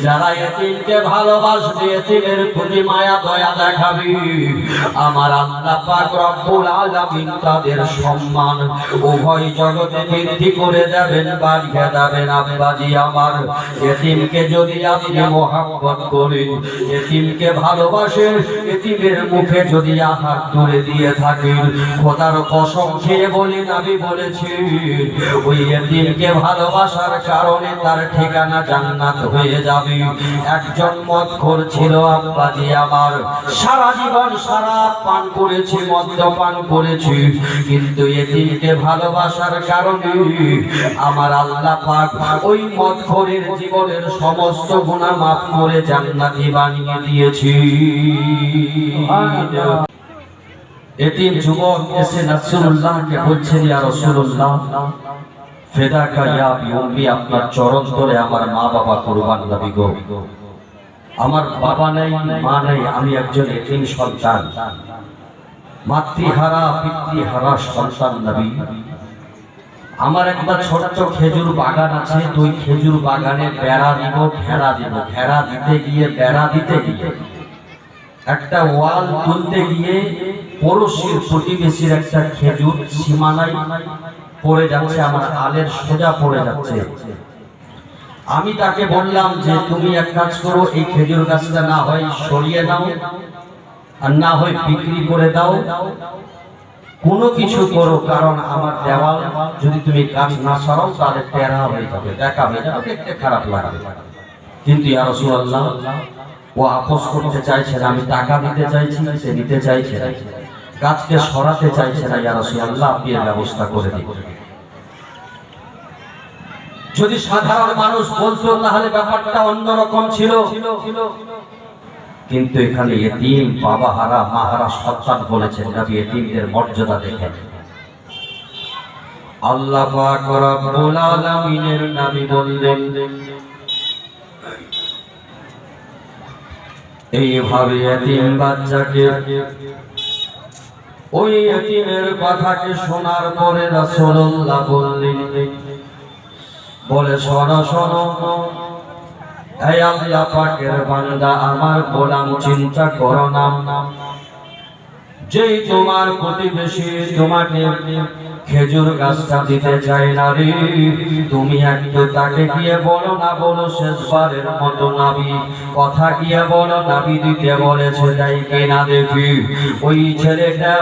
যারা এতিমকে ভালোবাসবে, এতিমের প্রতি মায়া দয়া দেখাবে, আমার আল্লাহ পাক রব্বুল আলামিন তাদের সম্মান উভয় জগতে বৃদ্ধি করে দেবেন, বাড়িয়ে দেবেন। আব্বাজি আমার, এতিমকে যদি আপনি মহব্বত করেন, এতিমকে ভালোবাসেন, এতিমের মুখে যদি আহার তুলে দিয়ে থাকেন, খোদার কসম খেয়ে বলি নবী বলেছেন, ওই এতিমকে ভালোবাসার কারণে তার ঠিকানা জান্নাত হয়ে যাবে। একজন মদখোর ছিল আব্বাজি আমার, সারা জীবন শরাব পান করেছে, মদ্যপান করেছে, কিন্তু এতিমকে ভালোবাসার কারণে আমার আল্লাহ পাক ওই মদখোরের জীবনের সমস্ত গুনাহ মাফ করে জান্নাতি বানিয়ে দিয়েছে। এতিম যুবক এসে রাসূলুল্লাহকে বলছেন, ইয়া রাসূলুল্লাহ, ফেদাকা ইয়া বিউম্মি, আপনার চরণ ধরে আমার মা বাবা কুরবান নবী গো। আমার বাবা নেই, মা নেই, আমি একজন এতিম সন্তান, মাতৃহারা পিতৃহারা সন্তান নবী। আমার একটা ছোট্ট খেজুর বাগান আছে, ওই খেজুর বাগানে বেড়া দিব, ঘেরা দিব, ঘেরা দিতে গিয়ে, বেড়া দিতে গিয়ে, একটা ওয়াল তুলতে গিয়ে পড়োশির প্রতিবেশীর একটা খেজুর সীমানায় পড়ে যাচ্ছে, আমার আলের সোজা পড়ে যাচ্ছে। আমি তাকে বললাম যে তুমি এক কাজ করো, এই খেজুর গাছটা না হয় সরিয়ে নাও, আর না হয় বিক্রি করে দাও, কোনো কিছু করো, কারণ আমার দেওয়াল যদি তুমি গাছ না সরাও তাহলে টেরা হয়ে যাবে, দেখা হয়ে যাবে, দেখতে খারাপ লাগবে। কিন্তু ইয়া রাসূলুল্লাহ, ও আপোষ করতে চাইছে না, আমি টাকা দিতে চাইছি, সে নিতে চাইছে না, গাছকে সরাতে চাইছে না। ইয়া রাসূলুল্লাহ, আপনি এর ব্যবস্থা করে দিন। যদি সাধারণ মানুষ বলতো তাহলে ব্যাপারটা অন্যরকম ছিল, কিন্তু এখানে এতিম, বাবা হারা, মা হারা সন্তান বলেছেন নবী, এতিমদের মর্যাদা দেখেন। আল্লাহ পাক রব্বুল আলামিনের নবী বললেন, এইভাবে এতিম বাচ্চাকে, ওই এতিমের কথাকে শোনার পরে রাসূলুল্লাহ বললেন, বলে শোনো শোনো, এই আল্লাহ পাকের বান্দা, আমার গোলাম, চিন্তা করো না, যেই তোমার প্রতিবেশী তোমাকে খেজুর গাছটা দিতে চাই না রে, তুমি একটু তাকে গিয়ে বলো না, বলো শেষবারের মতো নবী কথা গিয়ে বলো, নবী দিতে বলেছে, তাই কিনা দেখি। ওই ছেলেটা,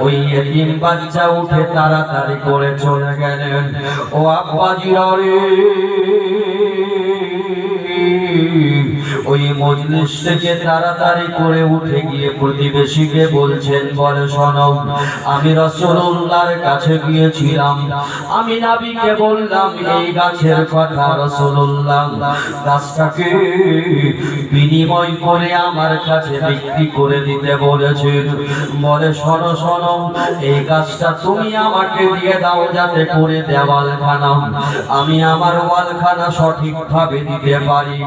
ওই এতিম বাচ্চা উঠে তাড়াতাড়ি করে চলে গেলেন। ও আব্বাজিরা রে, ওই মজলিস থেকে তাড়াতাড়ি করে উঠে গিয়ে প্রতিবেশীকে বলছেন, বলে শোনো, আমি রাসূলুল্লাহর কাছে গিয়েছিলাম, আমি নবীকে বললাম এই গাছের কথা, রাসূলুল্লাহ গাছটাকে বিনিময় করে আমার কাছে বিক্রি করে দিতে বলেছেন। বলে শোনো শোনো, এই গাছটা তুমি আমাকে দিয়ে দাও, যাতে করে দেওয়ালখানা, আমি আমার ওয়ালখানা সঠিকভাবে দিতে পারি।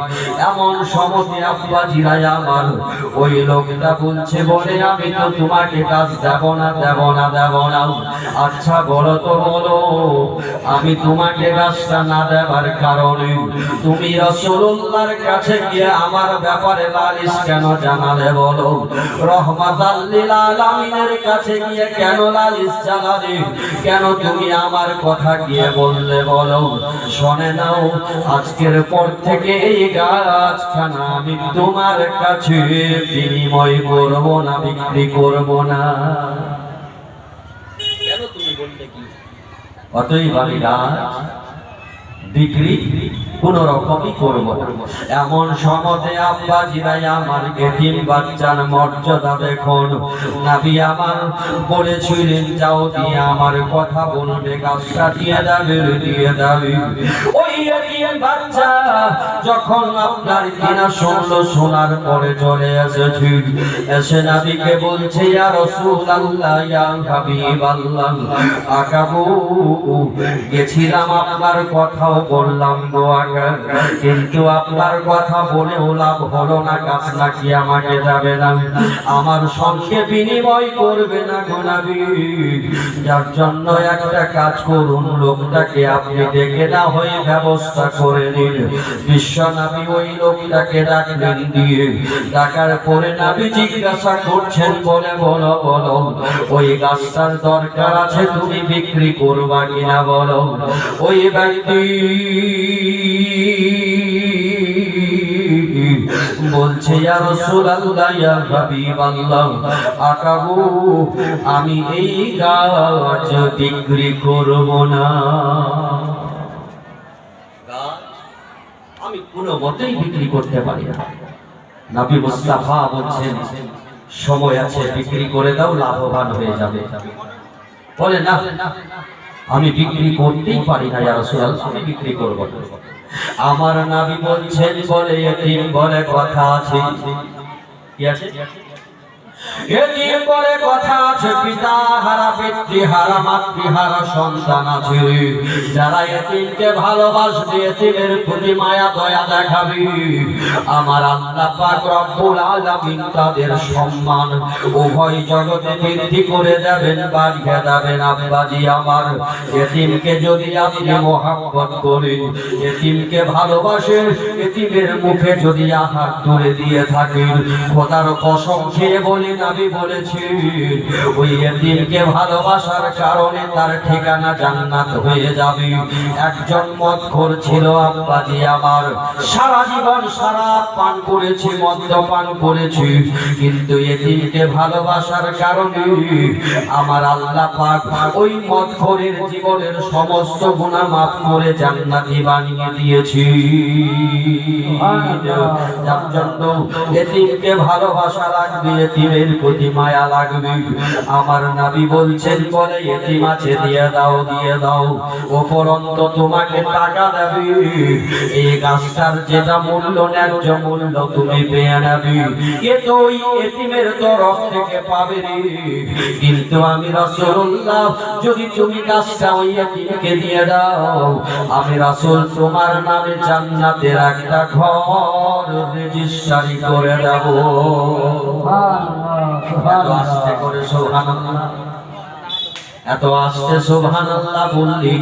এমন সমতে আব্বাজিরা আমার, ওই লোকটা বলছে, বলে আমি তো তোমাকে গাছ দেব না, দেব না, দেব না। আচ্ছা বলো তো, বলো, আমি তোমাকে গাছটা না দেবার কারণে তুমি রাসূলুল্লাহর কাছে গিয়ে আমার ব্যাপারে লালিশ কেন জানালে? বলো, রহমাতাল লিল আলামিনের কাছে গিয়ে কেন লালিশ জানালে? কেন তুমি আমার কথা গিয়ে বললে? বলো, শুনে নাও, আজকের পর থেকে এই গাছখানা আমি তোমার কাছে বিনিময় করব না, বিক্রি করব না। কেন তুমি বললে কি? অতএব আমি গাছ বিক্রি কোন রকমই করব না। এমন সমতে আব্বাজিরাই আমার এতিম বাচ্চার মর্যাদা দেখুন। নবী আমার বলেছিলেন, যাও দিয়ে আমার কথা বলবে, গাছটা দিয়ে যাবে, দিয়ে যাবে। ওই এতিম বাচ্চা যখন আপনার কিনা শুনলো, শোনার পরে চলে এসেছে, এসে নবীকে বলছে, ইয়া রাসূলুল্লাহ, ইয়া হাবিবাল্লাহ, আকাবু গেছিলাম, আপনার কথাও বললাম গো আকা, কিন্তু আপনার কথা বলেও লাভ হলো না, গাছ নাকি আমাকে যাবে না, আমার সঙ্গে বিনিময় করবে না গো নবী। যার জন্য একটা কাজ করুন, লোকটাকে আপনি ডেকে না হয়ে ব্যবস্থা করুন। করে নিন। বিশ্ব নবী ওই লোকটাকে ডাকলেন, দিয়ে ডাকার পরে নবী জিজ্ঞাসা করছেন, বলে বলো বলো ওই গাছটার দরকার আছে, তুমি বিক্রি করবা কিনা বলো। ওই ব্যক্তি বলছে, ইয়া রাসূলুল্লাহ, ইয়া হাবিবাল্লাহ, আকা গো, আমি এই গাছ বিক্রি করব না। গাছ আমি কোনো মতেই বিক্রি করতে পারি না। নবী মুস্তাফা বলছেন, সময় আছে, বিক্রি করে দাও, লাভবান হয়ে যাবে। বলে না, আমি বিক্রি করতেই পারি না ইয়া রাসূলুল্লাহ, আমি বিক্রি করব না। আমার নবী বলছেন, বলে এতিম বলে কথা আছে, কি আছে? এতিম বলে কথা আছে, পিতা হারা পিতৃ হারা মাতৃ হারা সন্তান আছে। যারা এতিমকে ভালোবাসবে, এতিমের প্রতি মায়া দয়া দেখাবে, আমার আল্লাহ পাক রব্বুল আলামিন তাদের সম্মান উভয় জগতে বৃদ্ধি করে দেবেন, বাড়িয়ে দেবেন। আব্বাজি আমার, এতিমকে যদি আপনি মহব্বত করেন, এতিমকে ভালোবাসেন, এতিমের মুখে যদি আহার তুলে দিয়ে থাকেন, খোদার কসম খেয়ে বলি, নবী বলেছেন, ওই এতিমকে ভালোবাসার কারণে তার ঠিকানা জান্নাত হয়ে যাবে। একজন মদখোর ছিল আব্বাজি আমার, সারা জীবন শরাব পান করেছে, মদ্যপান করেছে, কিন্তু এতিমকে ভালোবাসার কারণে আমার আল্লাহ পাক ওই মদখোরের জীবনের সমস্ত গুনাহ মাফ করে জান্নাতি বানিয়ে দিয়েছে। যার জন্য এতিমকে ভালোবাসা লাগবে, এতিমের প্রতি মায়া লাগবে। আমার নবী বলছেন, বলে এতিম আছে, দিয়ে দাও, দিয়ে দাও, উপরন্ত তোমাকে টাকা দেবে। এই গাছটার যেটা মূল্য, ন্যায্য মূল্য তুমি পেয়ে নেবে, এ তো ওই এতিমের তরফ থেকে পাবে রে। কিন্তু আমি রাসূলুল্লাহ, যদি তুমি গাছটা ওই এতিমকে দিয়ে দাও, আমি রাসূল তোমার নামে জান্নাতের একটা ঘর রেজিস্ট্রি করে দেব। এত আস্তে করে সুবহানাল্লাহ, এত আস্তে সুবহানাল্লাহ বললি,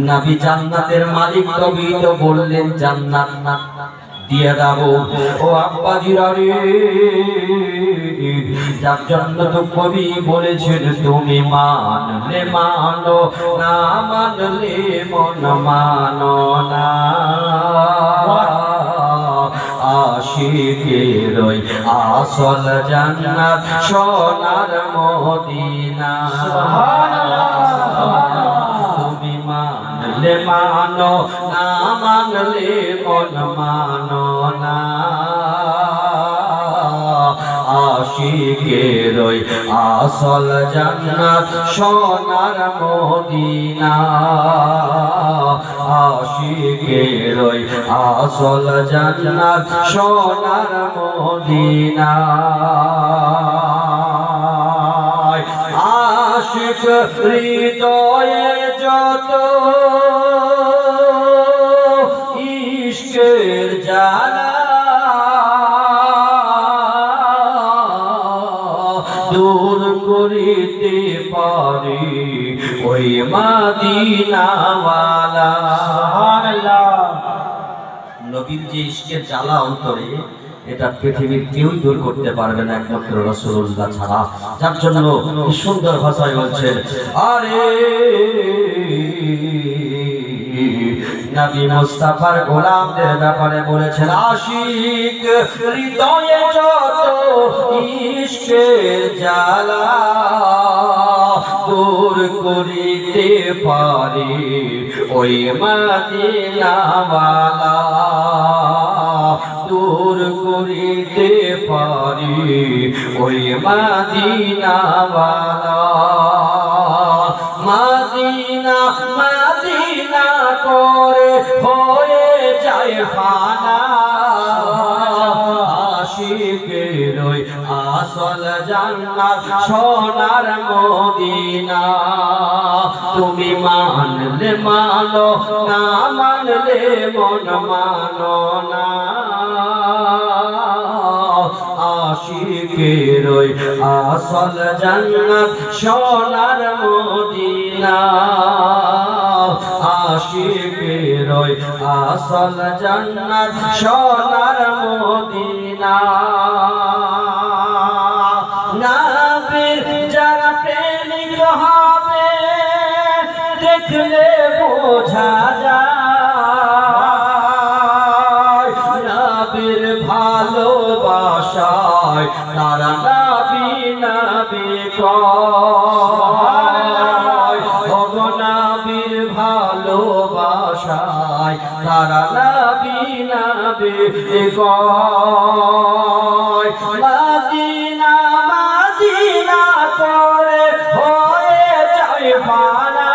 নবী জান্নাতের মালিক নবী তো বললেন জান্নাত দিয়ে দাও। ও আব্বাজিরা রে, যার জন্য তো কবি বলেছেন, তুমি মানলে মানো, না মানলে মন মানো না। আশিকের ওই আসল জান্নাত সোনার মদিনা। তুমি মানলে মানো, না মানলে মন মানো না। আশিকের ওই আসল জান্নাত সোনার মদিনা। আশিকের ওই আসল জান্নাত সোনার মদিনা। আশিক হৃদয়ে যত ইশকের জ্বালা, দূর করিতে পারে ওই মদিনাওয়ালা। নবীর যে ইশকের জ্বালা অন্তরে, এটা পৃথিবীর কেউ দূর করতে পারবে না, একমাত্র রাসূলুল্লাহ ছাড়া। যার জন্য কি সুন্দর ভাষায় বলছেন, আরে নবী মুস্তাফার গোলামদের ব্যাপারে বলেছেন, আশিক হৃদয়ে যত ইশকের জ্বালা, দূর করিতে পারে ওই মদিনাওয়ালা। দূর করিতে পারি ওই মদিনাওয়ালা। মদিনা মদিনা করে হয়ে যায় ফানা, আশিকের ওই আসল জান্নাত সোনার মদিনা। তুমি মানলে মানো, না মানলে মন মানো না। আশিকের ওই আসল জান্নাত সোনার মদিনা। আশিকের ওই আসল জান্নাত সোনার মদিনা নবীর যারা প্রেমিক হবে দেখলে বোঝা যায় নবীর ভালোবাসায় তারা নবী নবী কয় নবীর ভালোবাসায় তারা নবী নবী কয় মদিনা মদিনা করে হয়ে যায় ফানা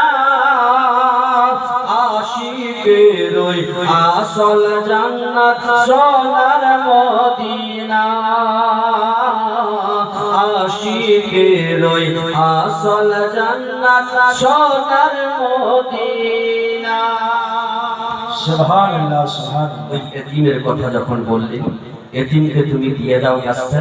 আশিকের ওই আসল জান্নাত সোনার মদিনা আশিকের ওই আসল জান্নাত সোনার মদিনা সুবহানাল্লাহ সুবহানাল্লাহ। ওই এতিমের কথা যখন বললেন এতিমকে তুমি দিয়ে দাও গাছটা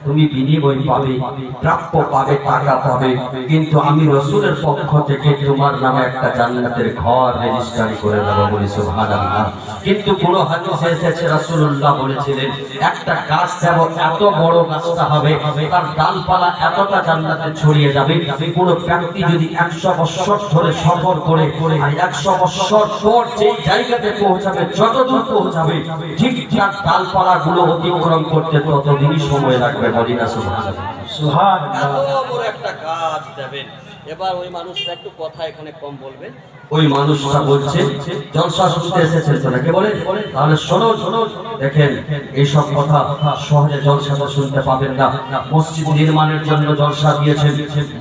তুমি বিনিময় পাবে প্রাপ্য পাবে টাকা পাবে কিন্তু আমি রাসূলের পক্ষ থেকে তোমার নামে একটা জান্নাতের ঘর রেজিস্ট্রি করে দেব বলি সুবহানাল্লাহ। কিন্তু পুরো হাদিসে এসেছে রাসূলুল্লাহ বলেছিলেন একটা গাছ দেব এত বড় গাছটা হবে তার ডালপালা এতটা জান্নাতে ছড়িয়ে যাবে পুরো ব্যক্তি যদি 100 বছর ধরে সফর করে আর 100 বছর পর যে জায়গাতে পৌঁছাবে যতদূর পৌঁছাবে ঠিক তার ডালপালা গুলো অতিক্রম করতে ততদিনই সময় লাগবে বলি না সুবহানাল্লাহ সুবহানাল্লাহ। এত বড় একটা গাছ দেবেন। এবার ওই মানুষটা একটু কথা এখানে কম বলবেন। ওই মানুষটা বলছে জলসা শুনতে এসেছেন তো নাকি বলেন তাহলে শোনো শোনো দেখেন এইসব কথা সহজে জলসাটা শুনতে পাবেন না মসজিদ নির্মাণের জন্য জলসা দিয়েছেন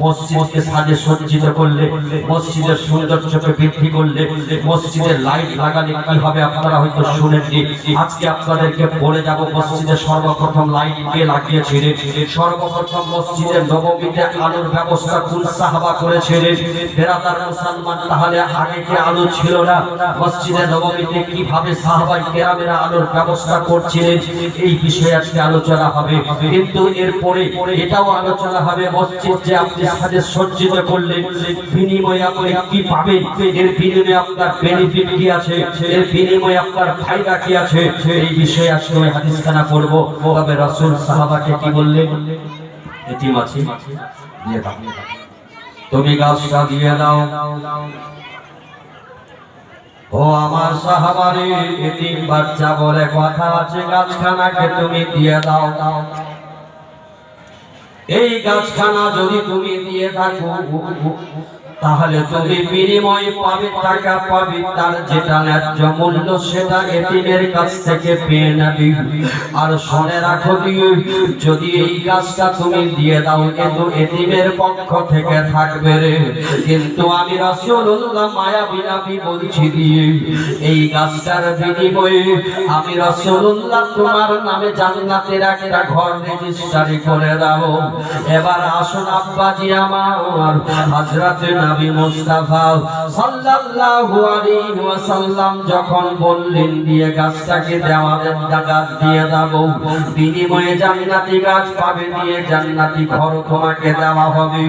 মসজিদকে সাজে সজ্জিত করলে মসজিদের সৌন্দর্যকে বৃদ্ধি করলে মসজিদের লাইট লাগালে কি হবে আপনারা হয়তো শুনেননি আজকে আপনাদেরকে বলে যাব মসজিদে সর্বপ্রথম লাইট কে লাগিয়েছিলেন সর্বপ্রথম মসজিদের নববীতে আলোর ব্যবস্থা কোন সাহাবা করেছিলেন বেরাদার মুসলমান তাহলে আগে কি আলো ছিল না মসজিদে নববীতে কিভাবে সাহাবায়ে কেরামেরা আলোর ব্যবস্থা করছিলেন এই বিষয়ে আজকে আলোচনা হবে কিন্তু এরপরে এটাও আলোচনা হবে মসজিদ যে আপনি সাজে সজ্জিত করলেন বিনিময়ে আপনি কি পাবেন এর বিনিময়ে আপনার বেনিফিট কি আছে এর বিনিময়ে আপনার ফায়দা কি আছে এই বিষয়ে আজকে আমি হাদিসখানা পড়ব তবে রাসূল সাহাবাকে কি বললেন এতিম আছে দিয়ে দাও তুমি গাছটা দিয়ে দাও ও আমার সাহাবারে এতিম বাচ্চা বলে কথা আছে গাছখানাকে তুমি দিয়ে দাও এই গাছখানা যদি তুমি দিয়ে থাকো তাহলে তুমি বিনিময় পাবে টাকা পাবে তার যেটা ন্যায্য মূল্য সেটা এতিমের কাছ থেকে পেয়ে নেবে আর শুনে রাখো দিয়ে যদি এই গাছটা তুমি দিয়ে দাও কিন্তু এতিমের পক্ষ থেকে থাকবে রে কিন্তু আমি রাসূলুল্লাহ মায়াবী নবী বলছি দিয়ে এই গাছটার বিনিময়ে আমি রাসূলুল্লাহ তোমার নামে জান্নাতের একটা ঘর রেজিস্ট্রি করে দাও এবার আসুন আব্বাজি আমার হযরত নবী মুস্তাফা সাল্লাল্লাহু আলাইহি ওয়াসাল্লাম যখন বললেন দিয়ে গাছটাকে দেওয়ালের গাছ দিয়ে দাও বিনিময়ে জান্নাতি গাছ পাবে দিয়ে জান্নাতি ঘর তোমাকে দেওয়া হবে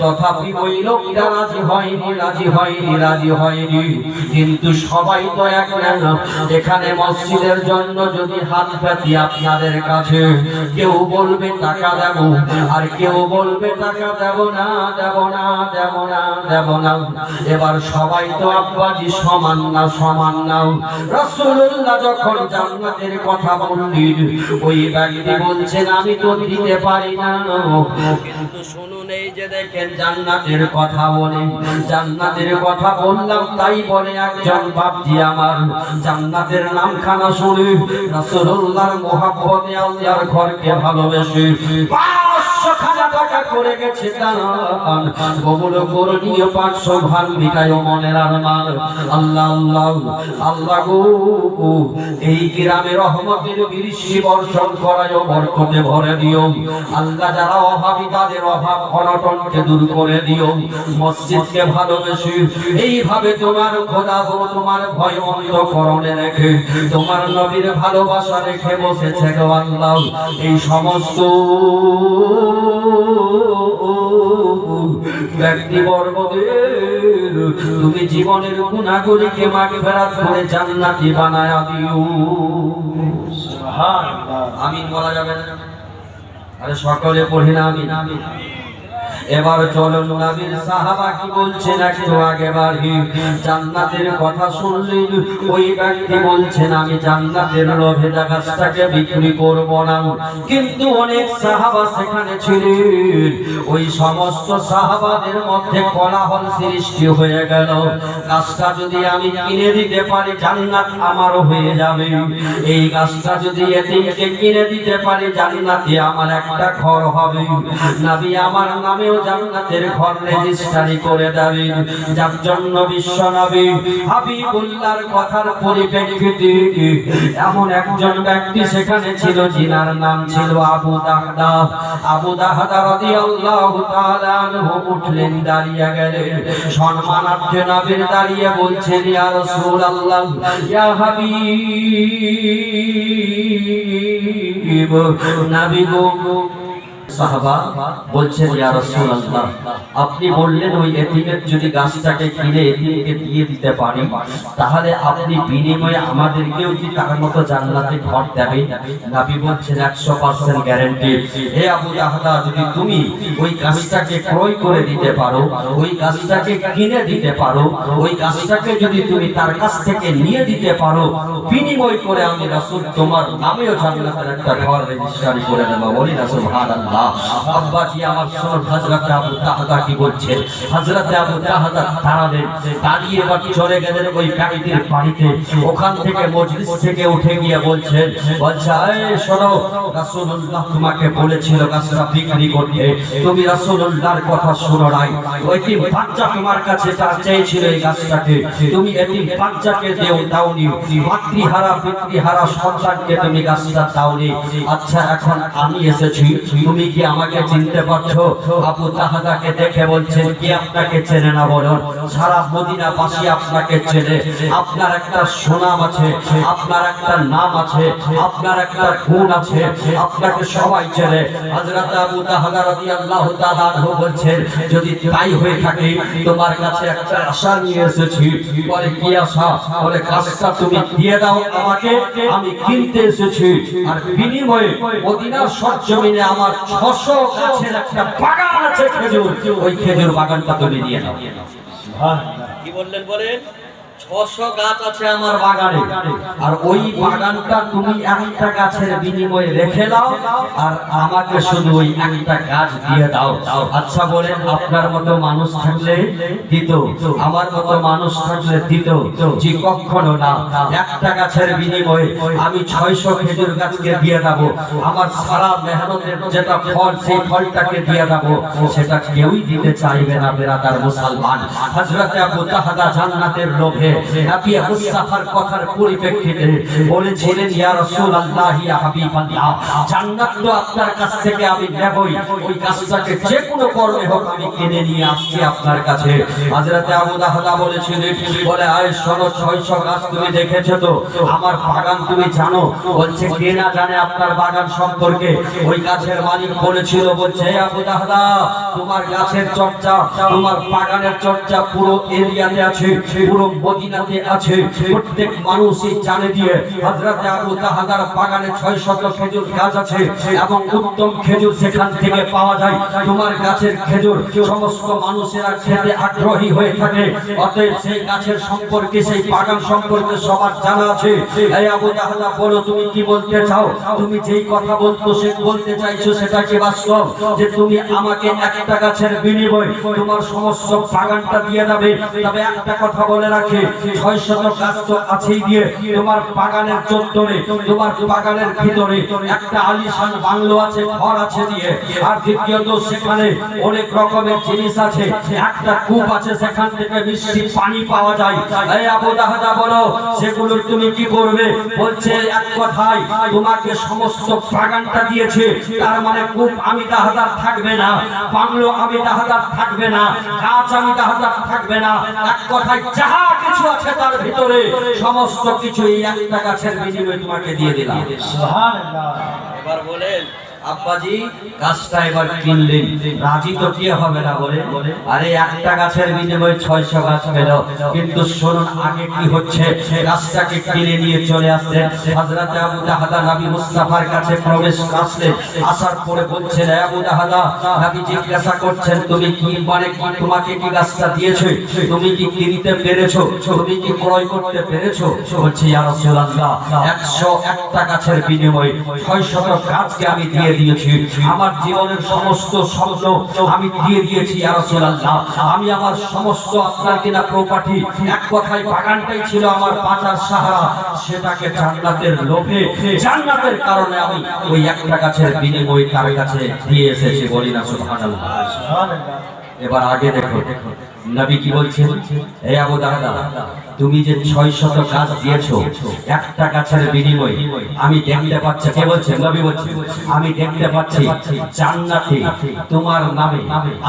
তথাপি ওই লোকটা রাজি হয়নি কিন্তু সবাই তো এক না এখানে মসজিদের জন্য যদি হাত পাতি আপনাদের কাছে কেউ বলবে টাকা দেব আর কেউ বলবে টাকা দেব না এবার সবাই তো আব্বাজি সমান না রাসূলুল্লাহ যখন জান্নাতের কথা বললেন ওই ব্যক্তি বলছেন আমি তো দিতে পারি না কিন্তু শুনুন এই যে দেখেন জান্নাতের কথা বললাম তাই বলে একজন বাপজি আমার জান্নাতের নামখানা শুনে রাসূলুল্লাহর মুহাব্বতে আল্লাহর ঘরকে ভালোবেসে 500 টাকা করে গেছে দান কবুল করে নিয়ে 500 ভাগ মিটায় মনের আরমান আল্লাহ গো এই গ্রামে রহমতের বৃষ্টি বর্ষণ করায় বরকতে ভরে দিও আল্লাহ যারা অভাবী তাদের অভাব অনটনকে দূর করে দিও মসজিদকে ভালোবেসে এইভাবে তোমার খোদা গো তোমার ভয় অন্তঃকরণে রেখে তোমার নবীর ভালোবাসা রেখে বসেছে গো আল্লাহ এই সমস্ত ব্যক্তিবর্গদের তুমি জীবনের গুনাহগুলিকে মাগফিরাত করে জান্নাতি বানায়া দিও। সুবহানাল্লাহ। আমিন বলা যাবে না? আরে সকলে পড়ি না আমিন। এবার চলুন নবীর সাহাবা কি বলছেন একটু আগে বাড়ি জান্নাতের কথা শুনলেন। ওই ব্যক্তি বলছেন আমি জান্নাতের লোভে গাছটাকে বিক্রি করব না। কিন্তু অনেক সাহাবা সেখানে ছিলেন। ওই সমস্ত সাহাবাদের মধ্যে কোলাহল সৃষ্টি হয়ে গেল, গাছটা যদি আমি কিনে দিতে পারি জান্নাত আমারও হয়ে যাবে। এই গাছটা যদি এতিমকে কিনে দিতে পারি জান্নাতে আমার একটা ঘর হবে। নবী আমার নামে জান্নাতের ঘর রেজিস্ট্রি করে দেবেন। যার জন্য বিশ্ব নবী হাবিবুল্লাহর কথার পরিপ্রেক্ষিতে এমন একজন ব্যক্তি সেখানে ছিল যিনার নাম ছিল আবু দাহদা। আবু দাহদা রাদিয়াল্লাহু তাআলা আনহু উঠলেন, দাঁড়িয়ে গেলেন, সম্মানার্থে নবীর দাঁড়িয়ে বলছেন ইয়া রাসূলুল্লাহ ইয়া হাবিব নবী গো। সাহাবা বলছেন ইয়া রাসূলুল্লাহ আপনি বললেন ওই এতিমের যদি গাছটাকে কিনে এতিমকে দিয়ে দিতে পারি তাহলে আপনি বিনিময়ে আমাদেরকেও কি তার মতো জান্নাতে ঘর দেবেন? নবী বলছেন 100% গ্যারান্টি। হে আবু দাহদা যদি তুমি ওই গাছটাকে ক্রয় করে দিতে পারো, ওই গাছটাকে কিনে দিতে পারো, ওই গাছটাকে যদি তুমি তার কাছ থেকে নিয়ে দিতে পারো, বিনিময় করে আমি রাসূল তোমার নামেও জান্নাতের একটা ঘর রেজিস্ট্রি করে দেব। বলি না সুবহানাল্লাহ। আব্বা জি আমার শুনুন হযরত আবু দাহদা কি বলছেন। হযরত আবু দাহদা দাঁড়ালেন, দাঁড়িয়ে এবার চলে গেলেন ওই ব্যক্তির বাড়িতে। ওখান থেকে মজলিস থেকে উঠে গিয়ে বলছেন এই শোনো রাসূলুল্লাহ তোমাকে বলেছিল গাছটা বিক্রি করতে, তুমি রাসূলুল্লাহর কথা শোনো নাই। ওই তিন বাচ্চা তোমার কাছে তার চেয়েছিল এই গাছটাকে, তুমি এতিম বাচ্চাকে দাওনি। মাতৃহারা পিতৃহারা সন্তানকে তুমি গাছটা দাওনি। আচ্ছা এখন আমি এসেছি, তুমি কি আমাকে চিনতে পারছো? আবু দাহদাকে দেখে বলছেন কি আপনাকে চেনে না? বলুন সারা মদিনাবাসী আপনাকে চেনে। আপনার একটা সুনাম আছে, আপনার একটা নাম আছে, আপনার একটা গুণ আছে, আপনাকে সবাই চেনে। হযরত আবু দাহদা রাদিয়াল্লাহু তাআলা আনহু বলছেন যদি তাই হয়ে থাকে তোমার কাছে একটা আশা নিয়ে এসেছি। বলে কি আশা? বলে গাছটা তুমি দিয়ে দাও আমাকে, আমি কিনতে এসেছি, আর বিনিময়ে মদিনার সরজমিনে আমার 600 গাছের একটা বাগান আছে খেজুর, ওই খেজুর বাগানটা তুমি দিয়ে দাও। কি বললেন? বলেন 600 গাছ আছে আমার বাগানে, আর ওই বাগানটা তুমি একটা গাছের বিনিময়ে রেখে দাও, আর আমাকে শুধু ওই একটা গাছ দিয়ে দাও। আচ্ছা বলেন আপনার মতো মানুষ থাকলে দিত? আমার মতো মানুষ থাকলে দিত? জি কখনো না। একটা গাছের বিনিময়ে আমি 600 খেজুর গাছকে দিয়ে দেব, আমার সারা মেহনতের যেটা ফল সেই ফলটাকে দিয়ে দেব, সেটা কেউই দিতে চাইবে না বেরাদার মুসলমান। হযরত আবু দাহদা জান্নাতের লোভে নবী মুস্তাফার কথার পরিপ্রেক্ষিতে বলেছিলেন ইয়া রাসূলুল্লাহ ইয়া হাবিবাল্লাহ জান্নাত তো আপনার কাছ থেকে আমি নেবই, ওই গাছটাকে যে কোনো কর্মে হোক আমি কিনে নিয়ে আসছি আপনার কাছে। হযরত আবু দাহদা বলেছিলেন বলে আয় শোনো 600 গাছ তুমি দেখেছো তো, আমার বাগান তুমি জানো? বলছে কে না জানে আপনার বাগান সম্পর্কে? ওই গাছের মালিক বলেছিল, বলছে হে আবু দাহদা তোমার গাছের চর্চা, তোমার বাগানের চর্চা পুরো এরিয়াতে আছে, পুরো মদিনাতে আছে, প্রত্যেক মানুষই জানে দিয়ে হযরত আবু দাহদার বাগানে 600 খেজুর গাছ আছে এবং উত্তম খেজুর সেখান থেকে পাওয়া যায়। তোমার গাছের খেজুর সমস্ত মানুষেরা খেতে আগ্রহী হয়ে থাকে, অতএব সেই গাছের সম্পর্কে সেই বাগান সম্পর্কে সবার জানা আছে। এই আবু দাহদা বলো তুমি কি বলতে চাও? তুমি যেই কথা বলতে চাইছো সেটা কি বাস্তব যে তুমি আমাকে একটা গাছের বিনিময়ে তোমার সমস্ত বাগানটা দিয়ে দেবে? তবে একটা কথা বলে রাখি 600 গাছ তো আছেই দিয়ে তোমার বাগানের চত্বরে, তোমার বাগানের ভিতরে একটা আলিশান বাংলো আছে, ঘর আছে দিয়ে, আর দ্বিতীয়ত সেখানে অনেক রকমের জিনিস আছে, একটা কূপ আছে সেখান থেকে মিষ্টি পানি পাওয়া যায়। এই আবু দাহদা বলো সেগুলো তুমি কি করবে? বলছে এক কথায় তোমাকে সমস্ত বাগানটা দিয়েছে, তার মানে কূপ আমি দাহদার থাকবে না, বাংলো আমি দাহদার থাকবে না, গাছ আমি দাহদার থাকবে না, এক কথায় যাহা কিছু আছে তার ভিতরে সমস্ত কিছু এই একটা গাছের বিনিময়ে তোমাকে দিয়ে দিলাম। সুবহানাল্লাহ। এবার বলেন আব্বাজি গাছটা এবার কিনলেন, রাজি তো কে হবে না বলে? আরে একটা গাছের বিনিময়ে 600 গাছ পেল। কিন্তু শুনুন আগে কি হচ্ছে। গাছটাকে কিনে নিয়ে চলে আসছেন হযরত আবু দাহদা নবী মুস্তাফার কাছে প্রবেশ করলেন। আসার পরে বলছেন, আবু দাহদা, নবী জিজ্ঞাসা করছেন, তুমি কি মানে কি, তোমাকে কি গাছটা দিয়েছে? তুমি কি কিনতে পেরেছো? তুমি কি ক্রয় করতে পেরেছো? বলছে, ইয়া রাসূলুল্লাহ, 101টা গাছের বিনিময়ে 600 গাছকে আমি দিয়ে দিয়েছি। আমার জীবনের সমস্ত স্বপ্ন আমি দিয়ে দিয়েছি ইয়া রাসূলুল্লাহ। আমি আমার সমস্ত আপনার কিনা প্রপার্টি, এক কথায় বাগানটাই ছিল আমার বাঁচার সাহারা, সেটাকে জান্নাতের লোভে, জান্নাতের কারণে আমি ওই একটা গাছের বিনিময়ে তার কাছে দিয়ে এসেছি। বলি না সুবহানাল্লাহ। এবার আগে দেখো নবী কি বলছেন, হে আবু দাহদা, তুমি যে 600 গাছ দিয়েছো, একটা গাছের বিনিময়ে আমি দেখতে পাচ্ছি, কে বলছেন? নবী বলছেন, আমি দেখতে পাচ্ছি জান্নাতে তোমার নামে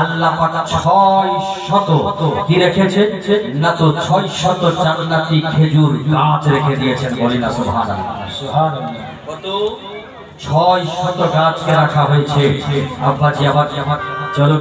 আল্লাহ পাক 600 কি রেখেছে না, তো 600 জান্নাতি খেজুর গাছ রেখে দিয়েছেন। বলি না সুবহানাল্লাহ। কত? 600 গাছকে রাখা হয়েছে। আব্বাজি আবার চলো